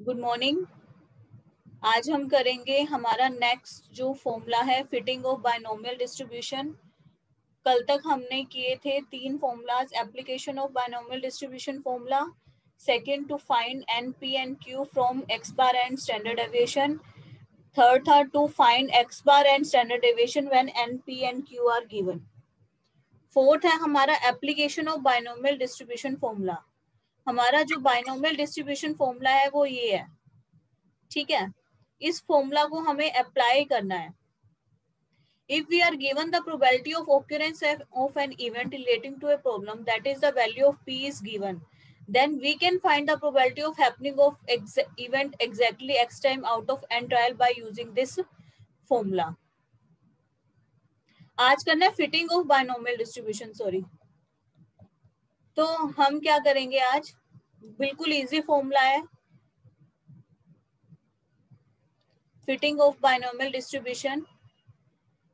Good morning. आज हम करेंगे हमारा नेक्स्ट जो फॉर्मूला है फिटिंग ऑफ बायनोमियल डिस्ट्रीब्यूशन। कल तक हमने किए थे 3 formulas. Application of binomial distribution formula, second to find N P and Q from X bar and standard deviation, third था to find X bar and standard deviation when N P and Q are given. Fourth है हमारा application of binomial distribution formula. हमारा जो binomial distribution formula है वो ये है, ठीक है। इस फॉर्मूला को हमें अप्लाई करना है। If we are given the probability of occurrence of an event relating to a problem, that is the value of P is given, then we can find the probability of happening of event exactly x time out of n trial by using this formula. आज करना है fitting of binomial distribution, sorry. तो हम क्या करेंगे आज, बिल्कुल easy formula है फिटिंग ऑफ बायनोमियल डिस्ट्रीब्यूशन।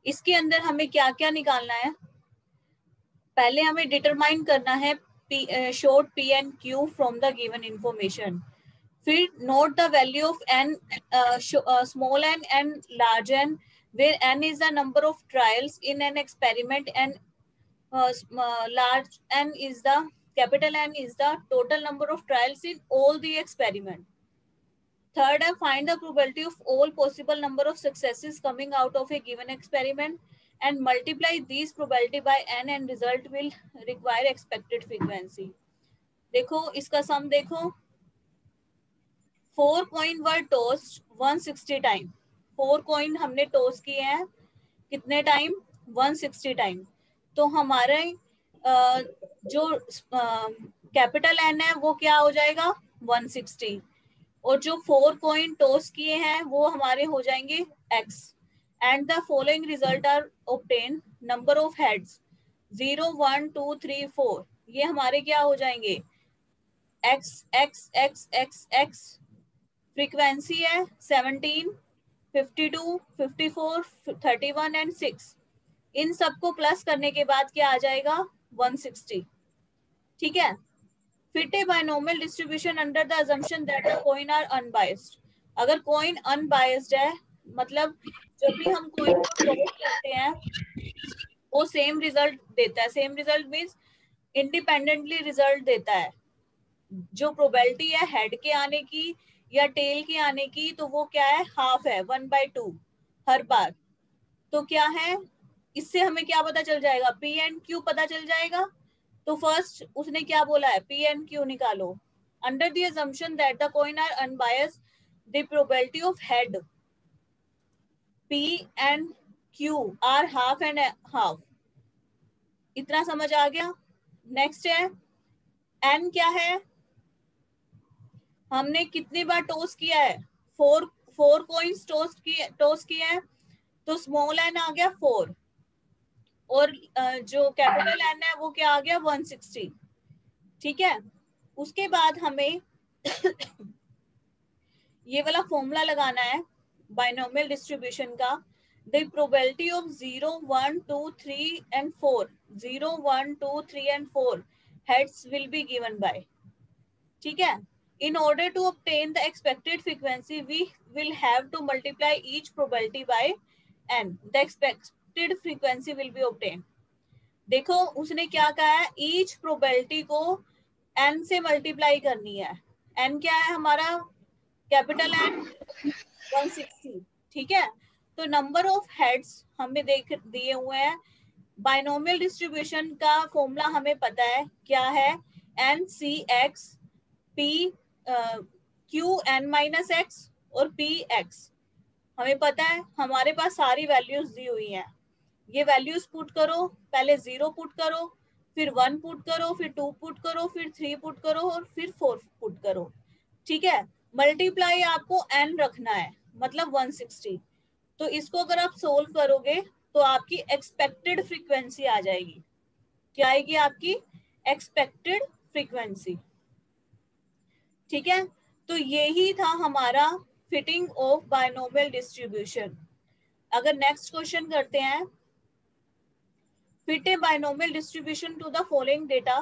इसके अंदर हमें क्या क्या निकालना है, पहले हमें डिटरमाइन करना है short P and Q from the given information. फिर note the value of N, small N and large N, where N is the number of trials in an experiment and large n is the capital N is the total number of trials in all the experiment. Third, I find the probability of all possible number of successes coming out of a given experiment and multiply these probability by n and result will require expected frequency. देखो इसका सम देखो, 4 coin were tossed 160 time. 4 coin हमने toss किए हैं कितने time, 160 time. तो हमारे जो कैपिटल एन है वो क्या हो जाएगा 160, और जो 4 कॉइन टॉस किए हैं वो हमारे हो जाएंगे x। And the following result are obtain, number of heads 0 1 2 3 4, ये हमारे क्या हो जाएंगे x x x x x। Frequency है 17, 52, 54, 31 एंड 6। इन सबको प्लस करने के बाद क्या आ जाएगा 160, ठीक है। Fit a binomial distribution under the assumption that the coin are unbiased. अगर कॉइन अनबायस्ड है, मतलब जब भी हम कॉइन को टॉस करते हैं वो सेम रिजल्ट देता है। Same result means independently result देता है। जो प्रोबेबिलिटी है हेड के आने की या टेल के आने की, तो वो क्या है, हाफ है, 1/2 हर बार। तो क्या है, इससे हमें क्या पता चल जाएगा, पी एंड क्यू पता चल जाएगा। तो फर्स्ट उसने क्या बोला है, पी एंड क्यू निकालो। Under the assumption that the coin are unbiased, the probability of head P and Q are half and half. इतना समझ आ गया। नेक्स्ट है एन क्या है, हमने कितनी बार टॉस किया है, 4 कॉइन्स टॉस किए हैं, तो स्मॉल एन आ गया 4, और जो कैपिटल एन है वो क्या आ गया 160, ठीक है। उसके बाद हमें ये वाला फॉर्मूला लगाना है बायनोमियल डिस्ट्रीब्यूशन का। The probability of 0 1 2 3 and 4, 0 1 2 3 and 4 heads will be given by, ठीक है। In order to obtain the expected frequency, we will have to multiply each probability by n. The expected frequency will be obtained. देखो उसने क्या कहा है, each probability को n से multiply करनी है। n क्या है हमारा, कैपिटल N 160, ठीक है। तो नंबर ऑफ हेड्स हमें देख दिए हुए हैं। बायनोमियल डिस्ट्रीब्यूशन का फॉर्मूला हमें पता है क्या है, N C X P Q N minus X और पी एक्स हमें पता है। हमारे पास सारी वैल्यूज दी हुई हैं, ये वैल्यूज पुट करो, पहले 0 पुट करो, फिर 1 पुट करो, फिर 2 पुट करो, फिर 3 पुट करो और फिर 4 पुट करो, ठीक है। मल्टीप्लाई आपको n रखना है, मतलब 160। तो इसको अगर आप सोल्व करोगे तो आपकी एक्सपेक्टेड फ्रीक्वेंसी आ जाएगी। क्या आएगी आपकी एक्सपेक्टेड फ्रीक्वेंसी, ठीक है। तो यही था हमारा फिटिंग ऑफ बायनोमियल डिस्ट्रीब्यूशन। अगर नेक्स्ट क्वेश्चन करते हैं, fit a binomial distribution to the following data.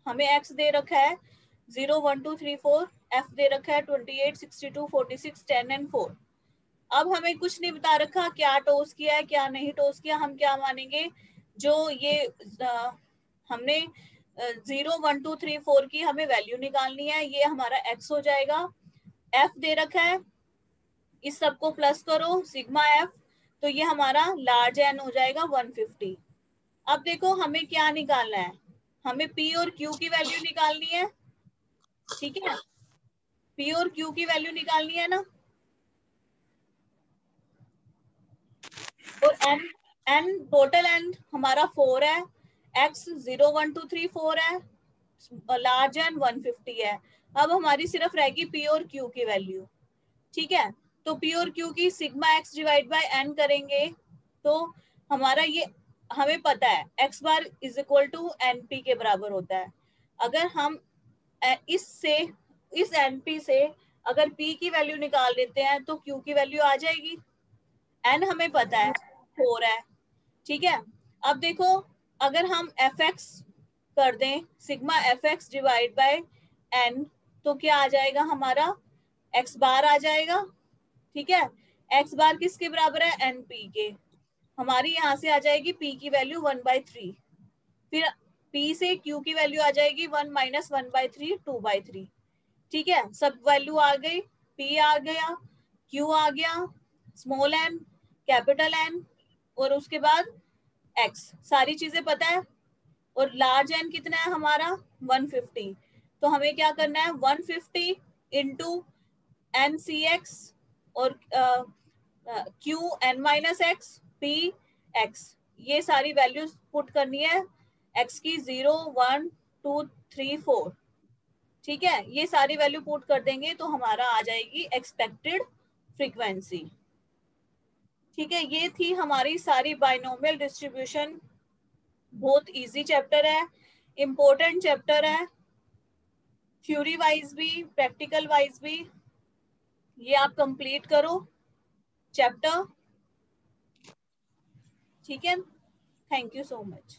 हमें x दे रखा है 0 1 2 3 4, एफ दे रखा है 28 62 46 10 एंड 4। अब हमें कुछ नहीं बता रखा क्या टोस किया है क्या नहीं टोस किया, हम क्या मानेंगे, जो ये हमने 0 1 2 3 4 की हमें वैल्यू निकालनी है, ये हमारा एक्स हो जाएगा। एफ दे रखा है, इस सबको प्लस करो सिग्मा एफ, तो ये हमारा लार्ज एन हो जाएगा 150। अब देखो हमें क्या निकालना है, हमें पी और क्यू की वैल्यू निकालनी है, ठीक है, पी और क्यू की वैल्यू निकालनी है ना, और एन, एन टोटल एन हमारा 4 है, एक्स 0 1 2 3 4 है, लार्ज एन 150 है। अब हमारी सिर्फ रहेगी पी और क्यू की वैल्यू, ठीक है। तो पी और क्यू की sigma X divide by N करेंगे तो हमारा ये हमें पता है X bar is equal to N P के बराबर होता है। अगर हम इससे इस एन पी से अगर पी की वैल्यू निकाल लेते हैं तो क्यू की वैल्यू आ जाएगी, एन हमें पता है 4 है, ठीक है। अब देखो अगर हम एफ एक्स कर दें sigma F X divide by N, तो क्या आ जाएगा हमारा एक्स बार आ जाएगा, ठीक है। एक्स बार किसके बराबर है, एन पी के, हमारी यहाँ से आ जाएगी पी की वैल्यू 1/3, फिर पी से क्यू की वैल्यू आ जाएगी 1 - 1/3 2/3, ठीक है। सब वैल्यू आ गई, पी आ गया, क्यू आ गया, स्मॉल एन, कैपिटल एन, और उसके बाद एक्स, सारी चीजें पता है। और लार्ज एन कितना है हमारा 150, तो हमें क्या करना है 150 इंटू एन सी एक्स और Q N minus X P X, ये सारी वैल्यूज पुट करनी है एक्स की 0 1 2 3 4, ठीक है। ये सारी वैल्यू पुट कर देंगे तो हमारा आ जाएगी एक्सपेक्टेड फ्रीक्वेंसी, ठीक है। ये थी हमारी सारी बाइनोमियल डिस्ट्रीब्यूशन, बहुत इजी चैप्टर है, इम्पोर्टेंट चैप्टर है, थ्योरी वाइज भी प्रैक्टिकल वाइज भी। ये आप कंप्लीट करो चैप्टर, ठीक है। Thank you so much.